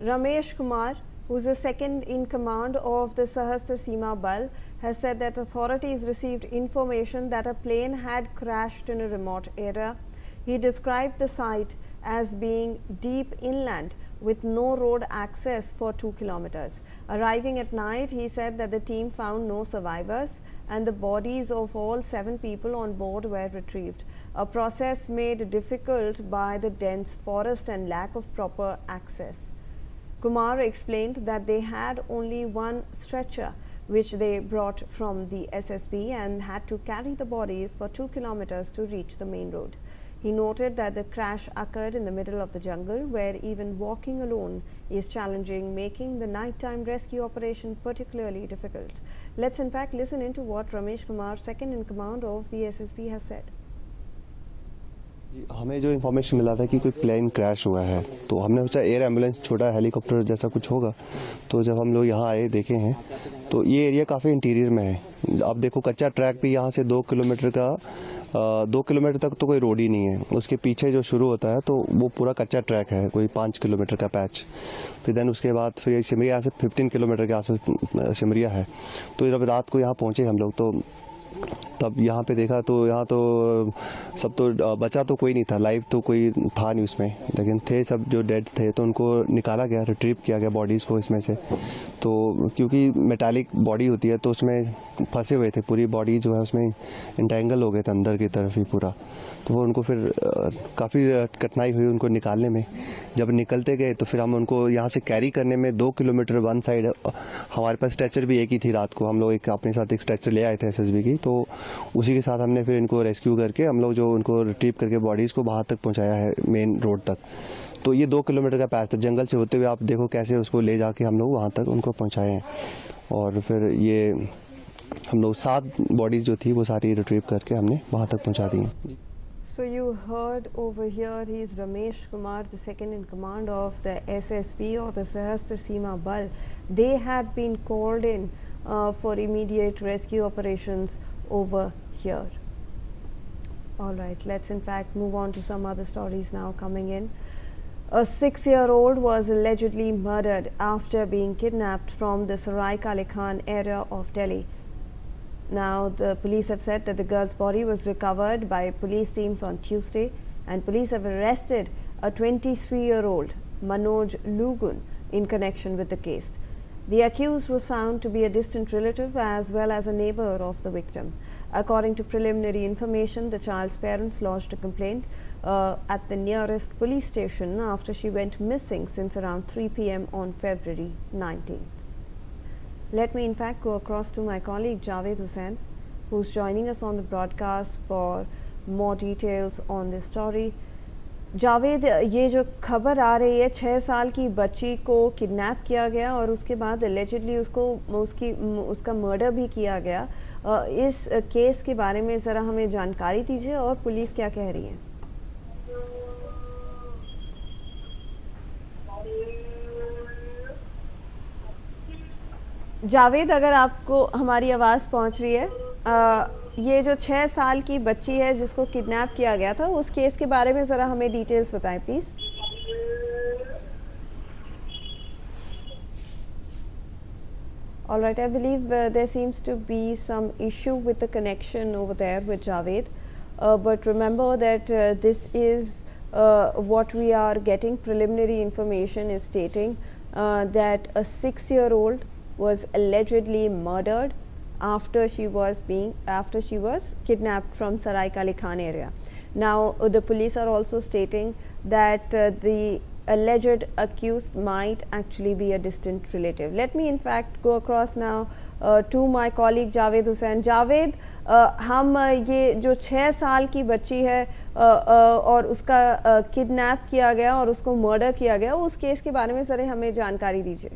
Ramesh Kumar, who is the second in command of the Sahastra Seema Bal, has said that authorities received information that a plane had crashed in a remote area. He described the site as being deep inland with no road access for 2 kilometers. Arriving at night, he said that the team found no survivors and the bodies of all 7 people on board were retrieved, a process made difficult by the dense forest and lack of proper access. Kumar explained that they had only one stretcher which they brought from the SSB and had to carry the bodies for 2 kilometers to reach the main road. He noted that the crash occurred in the middle of the jungle where even walking alone is challenging, making the nighttime rescue operation particularly difficult. Let's in fact listen into what Ramesh Kumar, second in command of the SSB, has said. हमें जो information मिला था कि कोई plane crash हुआ है, तो हमने सोचा एयर एम्बुलेंस, छोटा हेलीकॉप्टर जैसा कुछ होगा। तो जब हम लोग यहाँ आए देखे हैं तो ये एरिया काफ़ी इंटीरियर में है। आप देखो कच्चा ट्रैक भी यहाँ से 2 किलोमीटर तक तो कोई रोड ही नहीं है। उसके पीछे जो शुरू होता है तो वो पूरा कच्चा ट्रैक है, कोई 5 किलोमीटर का पैच। फिर देन उसके बाद फिर सिमरिया यहाँ से 15 किलोमीटर के आसपास सिमरिया है। तो जब रात को यहाँ पहुँचे हम लोग तो तब यहाँ पे देखा तो यहाँ तो सब तो बचा तो कोई नहीं था, लाइव तो कोई था नहीं उसमें, लेकिन थे सब जो डेड थे तो उनको निकाला गया, रिट्रीव किया गया बॉडीज़ को इसमें से। तो क्योंकि मेटालिक बॉडी होती है तो उसमें फंसे हुए थे, पूरी बॉडी जो है उसमें इंटेंगल हो गए थे अंदर की तरफ ही पूरा। तो वो उनको फिर काफ़ी कठिनाई हुई उनको निकालने में। जब निकलते गए तो फिर हम उनको यहाँ से कैरी करने में 2 किलोमीटर वन साइड, हमारे पास स्ट्रेचर भी एक ही थी। रात को हम लोग अपने साथ एक स्ट्रेचर ले आए थे SSB की, तो उसी के साथ हमने फिर इनको रेस्क्यू करके हम लोग जो उनको रिट्रीव करके बॉडीज़ को वहाँ तक पहुँचाया है मेन रोड तक। तो ये 2 किलोमीटर का पैच था, जंगल से होते हुए आप देखो कैसे उसको ले जाके हम लोग वहाँ तक उनको पहुँचाए हैं। और फिर ये हम लोग 7 बॉडीज़ जो थी वो सारी रिट्रीव करके हमने वहाँ तक पहुँचा दी हैं। So you heard over here, he is Ramesh Kumar, the second in command of the SSB or the Sahastra Seema Bal. They had been called in for immediate rescue operations over here. All right, let's in fact move on to some other stories now coming in. A 6-year-old was allegedly murdered after being kidnapped from the Sarai Kali Khan area of Delhi. Now, the police have said that the girl's body was recovered by police teams on Tuesday, and police have arrested a 23-year-old, Manoj Lugun, in connection with the case. The accused was found to be a distant relative as well as a neighbor of the victim. According to preliminary information, the child's parents lodged a complaint at the nearest police station after she went missing since around 3 p.m. on February 19th. Let me in fact go across to my colleague Javed Hussain, who's joining us on the broadcast for more details on this story. Javed, ये जो खबर आ रही है 6 साल की बच्ची को kidnap किया गया और उसके बाद एलिजिडली उसका मर्डर भी किया गया, इस केस के बारे में ज़रा हमें जानकारी दीजिए और पुलिस क्या कह रही है? जावेद, अगर आपको हमारी आवाज़ पहुंच रही है, ये जो 6 साल की बच्ची है जिसको किडनैप किया गया था, उस केस के बारे में ज़रा हमें डिटेल्स बताएं please. All right, I believe there seems to be some issue with the connection over there with Javed, but remember that this is what we are getting. Preliminary information is stating that a 6-year-old was allegedly murdered after she was kidnapped from Sarai Kali Khan area. Now the police are also stating that the alleged accused might actually be a distant relative. Let me in fact go across now to my colleague Javed Hussain. Javed, हम ये जो 6 साल की बच्ची है और उसका kidnap किया गया और उसको मर्डर किया गया, उस केस के बारे में ज़रा हमें जानकारी दीजिए।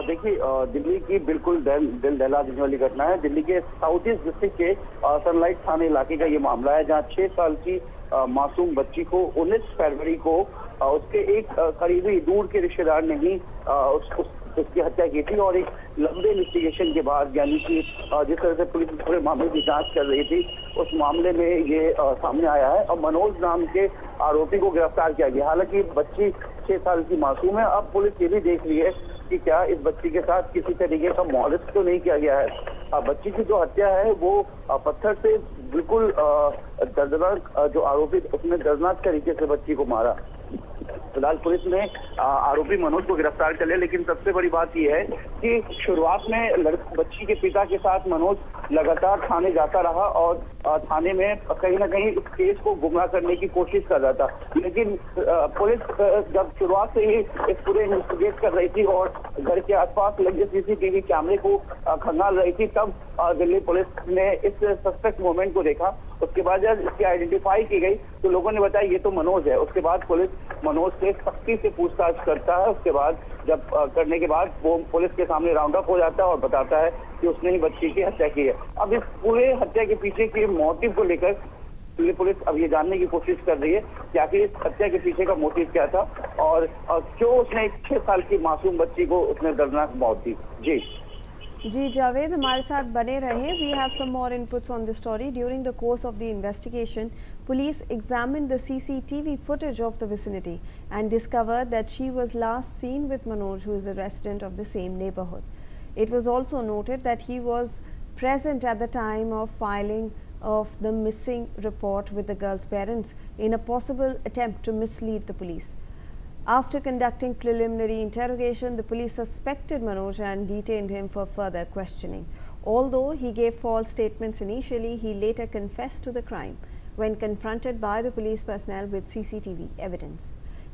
देखिए, दिल्ली की बिल्कुल दिल दहला देने वाली घटना है। दिल्ली के साउथ ईस्ट डिस्ट्रिक्ट के सनलाइट थाने इलाके का ये मामला है, जहां 6 साल की मासूम बच्ची को 19 फरवरी को उसके एक करीबी दूर के रिश्तेदार ने ही उसकी हत्या की थी। और एक लंबे इन्वेस्टिगेशन के बाद, यानी कि जिस तरह से पुलिस पूरे मामले की जांच कर रही थी, उस मामले में ये सामने आया है और मनोज नाम के आरोपी को गिरफ्तार किया गया। हालांकि बच्ची 6 साल की मासूम है। अब पुलिस ये भी देख रही है कि क्या इस बच्ची के साथ किसी तरीके का मॉलेस्ट तो नहीं किया गया है। बच्ची की जो हत्या है वो पत्थर से बिल्कुल दर्दनाक, जो आरोपी उसने दर्दनाक तरीके से बच्ची को मारा। फिलहाल पुलिस ने आरोपी मनोज को गिरफ्तार कर लिया, लेकिन सबसे बड़ी बात यह है कि शुरुआत में बच्ची के पिता के साथ मनोज लगातार थाने जाता रहा और थाने में कहीं ना कहीं इस केस को गुमराह करने की कोशिश कर रहा था। लेकिन पुलिस जब शुरुआत से ही इस पूरे इन्वेस्टिगेट कर रही थी और घर के आसपास लगे सीसीटीवी कैमरे को खंगाल रही थी, तब दिल्ली पुलिस ने इस सस्पेक्ट मोमेंट को देखा। उसके बाद जब इसकी आइडेंटिफाई की गई तो लोगों ने बताया ये तो मनोज है। उसके बाद पुलिस मनोज से सख्ती से पूछताछ करता है। उसके बाद जब करने के बाद वो पुलिस के सामने राउंड अप हो जाता है और बताता है कि उसने ही बच्ची की हत्या की है। अब इस पूरे हत्या के पीछे के मोटिव को लेकर दिल्ली पुलिस अब ये जानने की कोशिश कर रही है कि आखिर इस हत्या के पीछे का मोटिव क्या था और क्यों उसने 6 साल की मासूम बच्ची को उसने दर्दनाक मौत दी। जी जावेद, हमारे साथ बने रहे। We have some more inputs on the story. During the course of the investigation, police examined the CCTV footage of the vicinity and discovered that she was last seen with Manoj, who is a resident of the same neighborhood. It was also noted that he was present at the time of filing of the missing report with the girl's parents in a possible attempt to mislead the police. After conducting preliminary interrogation, the police suspected Manoj and detained him for further questioning. Although he gave false statements initially, he later confessed to the crime when confronted by the police personnel with CCTV evidence.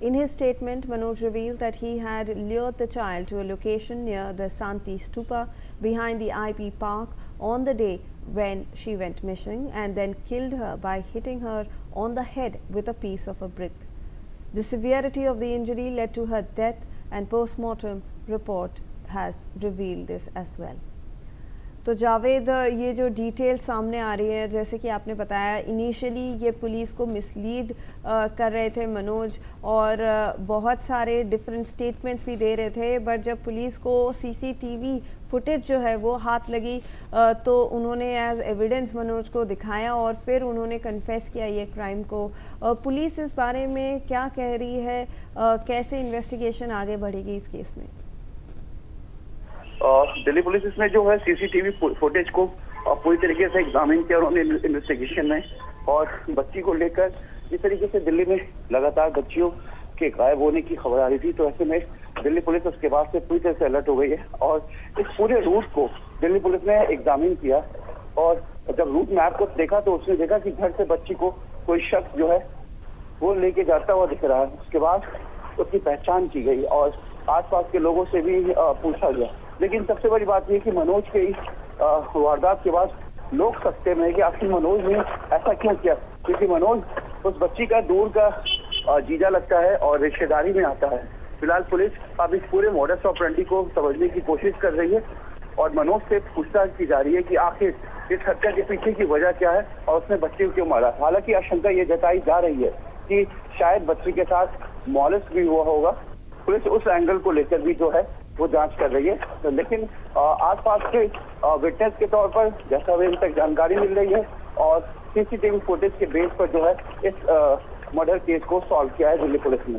In his statement, Manoj revealed that he had lured the child to a location near the Santi Stupa behind the IP park on the day when she went missing and then killed her by hitting her on the head with a piece of a brick. The severity of the injury led to her death and post-mortem report has revealed this as well. तो जावेद, ये जो detail सामने आ रही है, जैसे कि आपने बताया इनिशियली ये पुलिस को मिसलीड कर रहे थे मनोज और बहुत सारे डिफरेंट स्टेटमेंट्स भी दे रहे थे, बट जब पुलिस को सीसीटीवी फुटेज जो है वो हाथ लगी तो उन्होंने एज एविडेंस मनोज को दिखाया और फिर उन्होंने कन्फेस किया ये क्राइम को। पुलिस इस बारे में क्या कह रही है, कैसे इन्वेस्टिगेशन आगे बढ़ेगी इस केस में? दिल्ली पुलिस इसमें जो है सीसीटीवी फुटेज को पूरी तरीके से एग्जामिन किया उन्होंने इन्वेस्टिगेशन में, और बच्ची को लेकर जिस तरीके से दिल्ली में लगातार बच्चियों के गायब होने की खबर आ रही थी, तो ऐसे में दिल्ली पुलिस उसके बाद से पूरी तरह से अलर्ट हो गई है और इस पूरे रूट को दिल्ली पुलिस ने एग्जामिन किया। और जब रूट मैप को देखा तो उसने देखा कि घर से बच्ची को कोई शख्स जो है वो लेके जाता हुआ दिख रहा है। उसके बाद उसकी पहचान की गई और आसपास के लोगों से भी पूछा गया। लेकिन सबसे बड़ी बात यह कि मनोज के इस वारदात के बाद लोग सकते में कि आखिर मनोज ने ऐसा क्यों किया, क्योंकि मनोज उस बच्ची का दूर का जीजा लगता है और रिश्तेदारी में आता है। फिलहाल पुलिस अब इस पूरे मॉडस ऑपरेंडी को समझने की कोशिश कर रही है और मनोज से पूछताछ की जा रही है कि आखिर इस हत्या के पीछे की वजह क्या है और उसने बच्ची को क्यों मारा। हालांकि आशंका ये जताई जा रही है कि शायद बच्ची के साथ मॉलेस्ट भी हुआ होगा। पुलिस उस एंगल को लेकर भी जो है वो जांच कर रही है, तो लेकिन आसपास के विटनेस के तौर पर जैसा अभी तक जानकारी मिल रही है और सीसीटीवी फुटेज के बेस पर जो है इस मर्डर केस को सॉल्व किया है दिल्ली पुलिस ने।